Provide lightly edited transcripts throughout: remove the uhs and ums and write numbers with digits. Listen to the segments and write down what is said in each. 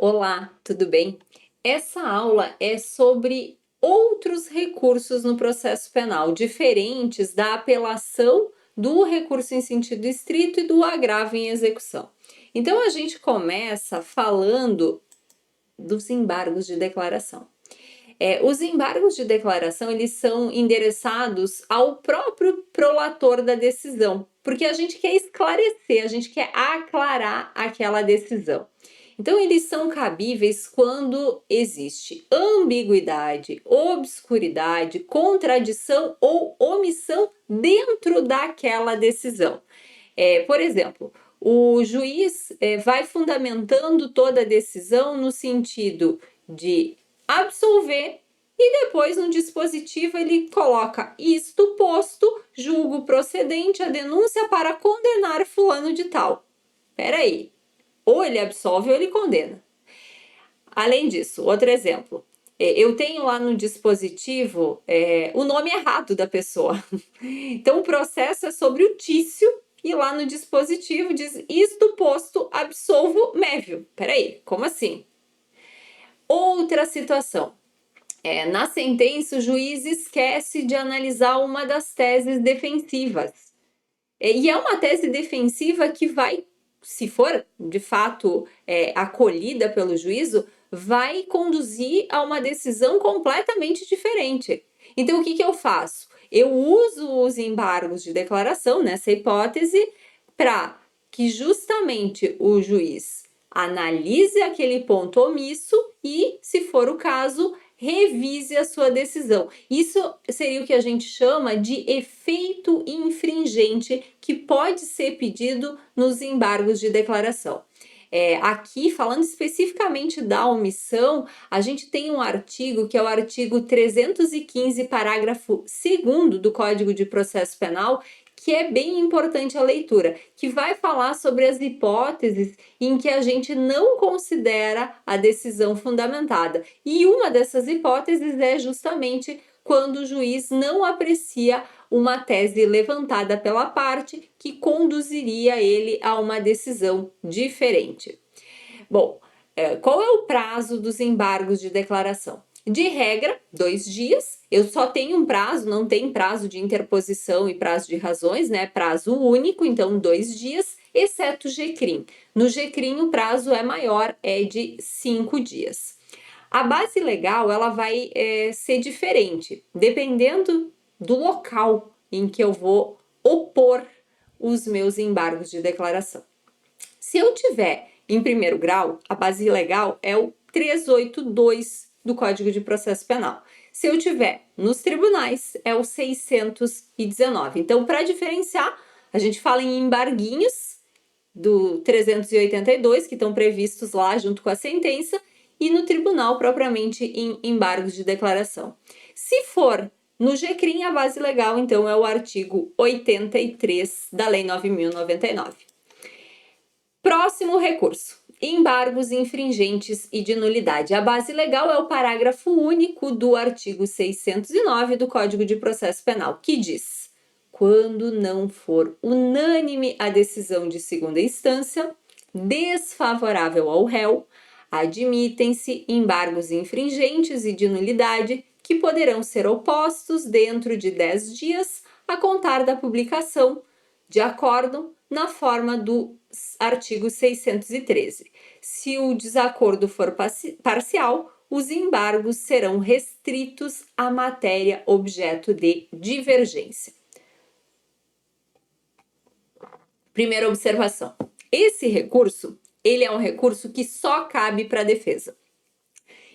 Olá, tudo bem? Essa aula é sobre outros recursos no processo penal, diferentes da apelação, do recurso em sentido estrito e do agravo em execução. Então, a gente começa falando dos embargos de declaração. Os embargos de declaração, eles são endereçados ao próprio prolator da decisão, porque a gente quer esclarecer, a gente quer aclarar aquela decisão. Então, eles são cabíveis quando existe ambiguidade, obscuridade, contradição ou omissão dentro daquela decisão. Por exemplo, o juiz vai fundamentando toda a decisão no sentido de absolver e depois no dispositivo ele coloca isto posto, julgo procedente a denúncia para condenar fulano de tal. Peraí, ou ele absolve ou ele condena. Além disso, outro exemplo, eu tenho lá no dispositivo o nome errado da pessoa. Então o processo é sobre o Tício e lá no dispositivo diz isto posto absolvo Mévio. Peraí, como assim? Outra situação. Na sentença, o juiz esquece de analisar uma das teses defensivas. E é uma tese defensiva que vai, se for de fato acolhida pelo juízo, vai conduzir a uma decisão completamente diferente. Então, o que eu faço? Eu uso os embargos de declaração nessa hipótese para que justamente o juiz analise aquele ponto omisso e, se for o caso, revise a sua decisão. Isso seria o que a gente chama de efeito infringente, que pode ser pedido nos embargos de declaração. Aqui, falando especificamente da omissão, a gente tem um artigo que é o artigo 315, parágrafo 2º do Código de Processo Penal, que é bem importante a leitura, que vai falar sobre as hipóteses em que a gente não considera a decisão fundamentada. E uma dessas hipóteses é justamente quando o juiz não aprecia uma tese levantada pela parte que conduziria ele a uma decisão diferente. Bom, qual é o prazo dos embargos de declaração? De regra, 2 dias. Eu só tenho um prazo, não tem prazo de interposição e prazo de razões, né? Prazo único, então 2 dias, exceto GCRIM. No GCRIM o prazo é maior, é de 5 dias. A base legal, ela vai ser diferente, dependendo do local em que eu vou opor os meus embargos de declaração. Se eu tiver em primeiro grau, a base legal é o 382 do Código de Processo Penal. Se eu tiver nos tribunais, é o 619. Então, para diferenciar, a gente fala em embarguinhos do 382, que estão previstos lá junto com a sentença, e no tribunal, propriamente, em embargos de declaração. Se for no GCRIM, a base legal, então, é o artigo 83 da Lei 9.099. Próximo recurso: embargos infringentes e de nulidade. A base legal é o parágrafo único do artigo 609 do Código de Processo Penal, que diz: quando não for unânime a decisão de segunda instância, desfavorável ao réu, admitem-se embargos infringentes e de nulidade que poderão ser opostos dentro de 10 dias a contar da publicação de acórdão na forma do artigo 613. Se o desacordo for parcial, os embargos serão restritos à matéria objeto de divergência. Primeira observação: esse recurso, ele é um recurso que só cabe para a defesa.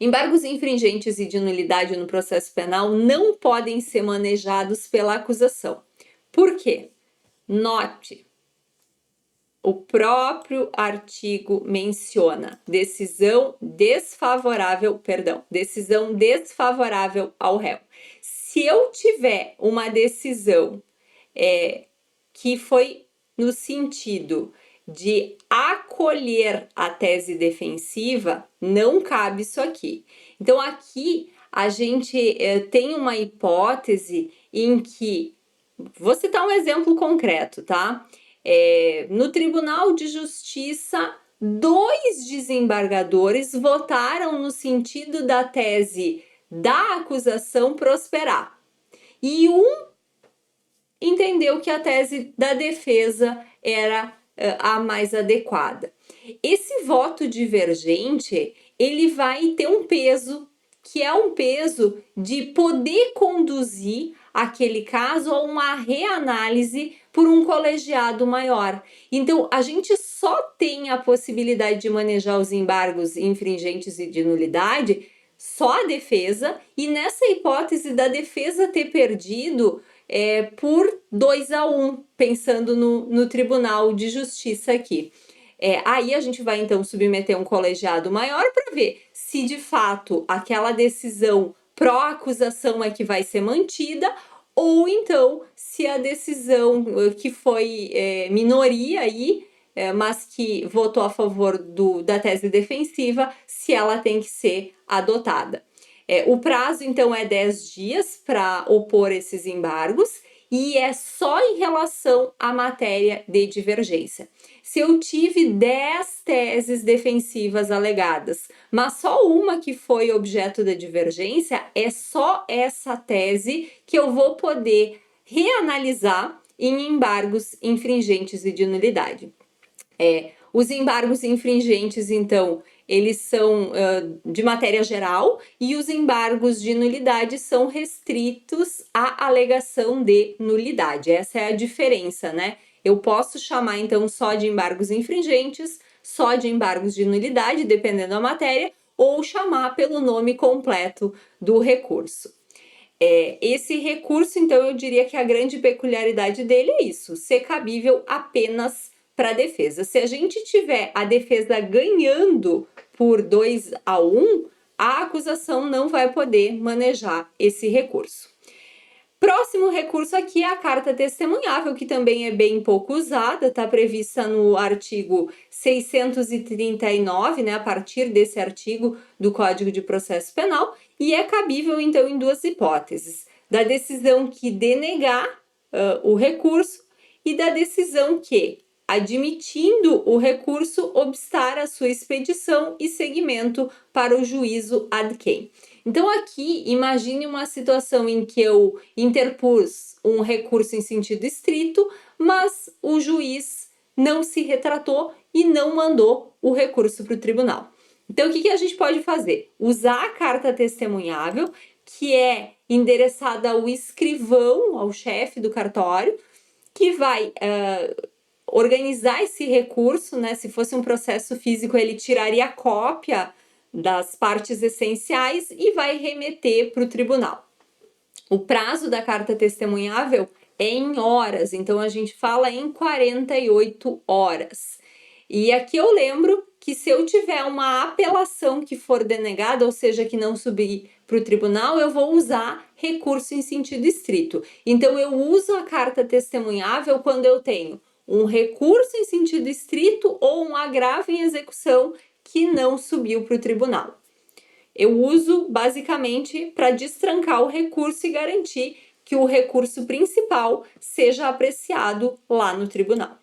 Embargos infringentes e de nulidade no processo penal não podem ser manejados pela acusação. Por quê? Note, o próprio artigo menciona decisão desfavorável ao réu. Se eu tiver uma decisão que foi no sentido de acolher a tese defensiva, não cabe isso aqui. Então, aqui a gente tem uma hipótese em que, vou citar um exemplo concreto, tá? No Tribunal de Justiça 2 desembargadores votaram no sentido da tese da acusação prosperar e um entendeu que a tese da defesa era a mais adequada. Esse voto divergente, ele vai ter um peso, que é um peso de poder conduzir aquele caso a uma reanálise por um colegiado maior. Então, a gente só tem a possibilidade de manejar os embargos infringentes e de nulidade, só a defesa, e nessa hipótese da defesa ter perdido por 2-1, pensando no Tribunal de Justiça aqui. Aí a gente vai então submeter um colegiado maior para ver se de fato aquela decisão pró-acusação é que vai ser mantida, ou então se a decisão que foi minoria aí, mas que votou a favor da tese defensiva, se ela tem que ser adotada. O prazo, então, é 10 dias para opor esses embargos e é só em relação à matéria de divergência. Se eu tive 10 teses defensivas alegadas, mas só uma que foi objeto da divergência, é só essa tese que eu vou poder reanalisar em embargos infringentes e de nulidade. Os embargos infringentes, então, eles são de matéria geral e os embargos de nulidade são restritos à alegação de nulidade. Essa é a diferença, né? Eu posso chamar, então, só de embargos infringentes, só de embargos de nulidade, dependendo da matéria, ou chamar pelo nome completo do recurso. Esse recurso, então, eu diria que a grande peculiaridade dele é isso, ser cabível apenas para a defesa. Se a gente tiver a defesa ganhando por 2-1, a acusação não vai poder manejar esse recurso. Próximo recurso aqui é a carta testemunhável, que também é bem pouco usada, está prevista no artigo 639, né, a partir desse artigo do Código de Processo Penal, e é cabível, então, em 2 hipóteses: da decisão que denegar o recurso e da decisão que, admitindo o recurso, obstar a sua expedição e seguimento para o juízo ad quem. Então, aqui, imagine uma situação em que eu interpus um recurso em sentido estrito, mas o juiz não se retratou e não mandou o recurso para o tribunal. Então, o que a gente pode fazer? Usar a carta testemunhável, que é endereçada ao escrivão, ao chefe do cartório, que vai organizar esse recurso, né? Se fosse um processo físico, ele tiraria a cópia das partes essenciais e vai remeter para o tribunal. O prazo da carta testemunhável é em horas, então a gente fala em 48 horas. E aqui eu lembro que se eu tiver uma apelação que for denegada, ou seja, que não subir para o tribunal, eu vou usar recurso em sentido estrito. Então eu uso a carta testemunhável quando eu tenho um recurso em sentido estrito ou um agravo em execução que não subiu para o tribunal. Eu uso basicamente para destrancar o recurso e garantir que o recurso principal seja apreciado lá no tribunal.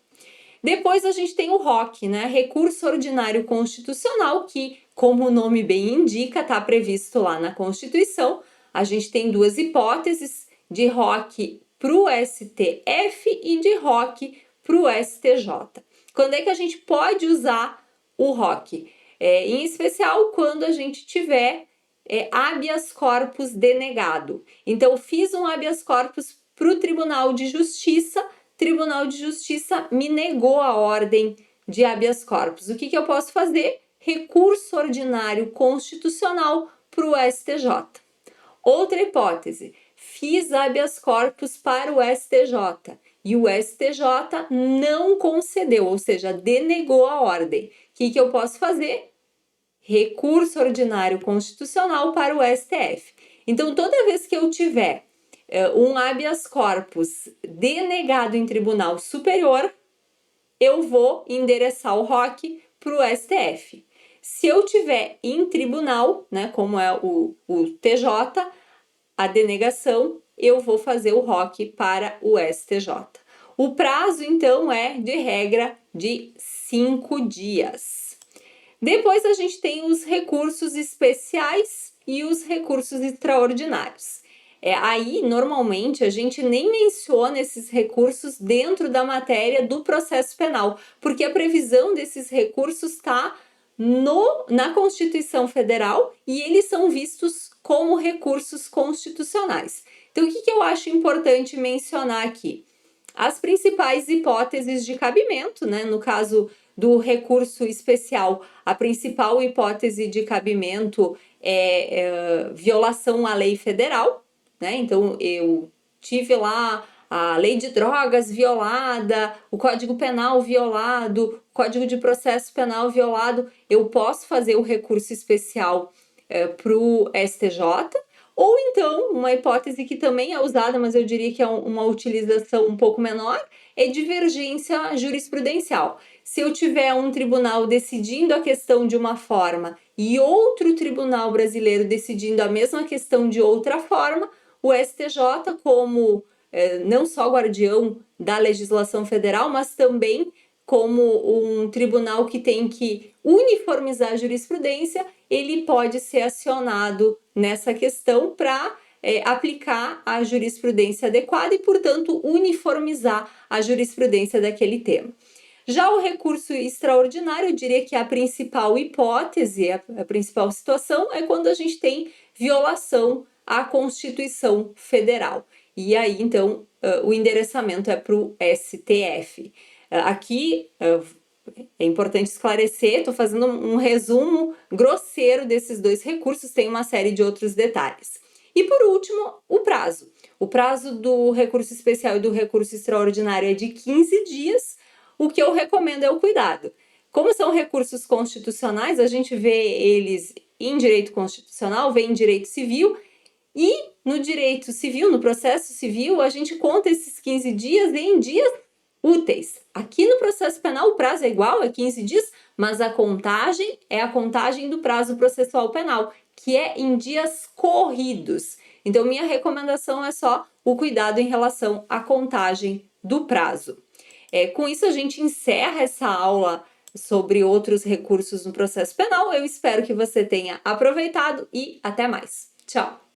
Depois a gente tem o ROC, né? Recurso Ordinário Constitucional, que, como o nome bem indica, está previsto lá na Constituição. A gente tem 2 hipóteses de ROC para o STF e de ROC para o STJ. Quando é que a gente pode usar o ROC? Em especial quando a gente tiver habeas corpus denegado. Então, fiz um habeas corpus para o Tribunal de Justiça me negou a ordem de habeas corpus. O que eu posso fazer? Recurso ordinário constitucional para o STJ. Outra hipótese, fiz habeas corpus para o STJ e o STJ não concedeu, ou seja, denegou a ordem. O que eu posso fazer? Recurso ordinário constitucional para o STF. Então, toda vez que eu tiver um habeas corpus denegado em tribunal superior, eu vou endereçar o ROC para o STF. Se eu tiver em tribunal, né, como é o TJ, a denegação, eu vou fazer o ROC para o STJ. O prazo, então, é de regra de 5 dias. Depois a gente tem os recursos especiais e os recursos extraordinários. Aí, normalmente, a gente nem menciona esses recursos dentro da matéria do processo penal, porque a previsão desses recursos está na Constituição Federal e eles são vistos como recursos constitucionais. Então, o que eu acho importante mencionar aqui? As principais hipóteses de cabimento, né? No caso do recurso especial, a principal hipótese de cabimento é violação à lei federal, né? Então, eu tive lá a lei de drogas violada, o Código Penal violado, o Código de Processo Penal violado, eu posso fazer o recurso especial para o STJ, ou então, uma hipótese que também é usada, mas eu diria que é uma utilização um pouco menor, é divergência jurisprudencial. Se eu tiver um tribunal decidindo a questão de uma forma e outro tribunal brasileiro decidindo a mesma questão de outra forma, o STJ, como não só guardião da legislação federal, mas também como um tribunal que tem que uniformizar a jurisprudência, ele pode ser acionado nessa questão para aplicar a jurisprudência adequada e, portanto, uniformizar a jurisprudência daquele tema. Já o recurso extraordinário, eu diria que a principal hipótese, a principal situação é quando a gente tem violação à Constituição Federal. E aí, então, o endereçamento é para o STF. Aqui é importante esclarecer, estou fazendo um resumo grosseiro desses dois recursos, tem uma série de outros detalhes. E por último, o prazo. O prazo do recurso especial e do recurso extraordinário é de 15 dias. O que eu recomendo é o cuidado. Como são recursos constitucionais, a gente vê eles em direito constitucional, vê em direito civil, e no direito civil, no processo civil, a gente conta esses 15 dias em dias úteis. Aqui no processo penal o prazo é igual, é 15 dias, mas a contagem é a contagem do prazo processual penal, que é em dias corridos. Então, minha recomendação é só o cuidado em relação à contagem do prazo. Com isso, a gente encerra essa aula sobre outros recursos no processo penal. Eu espero que você tenha aproveitado e até mais. Tchau!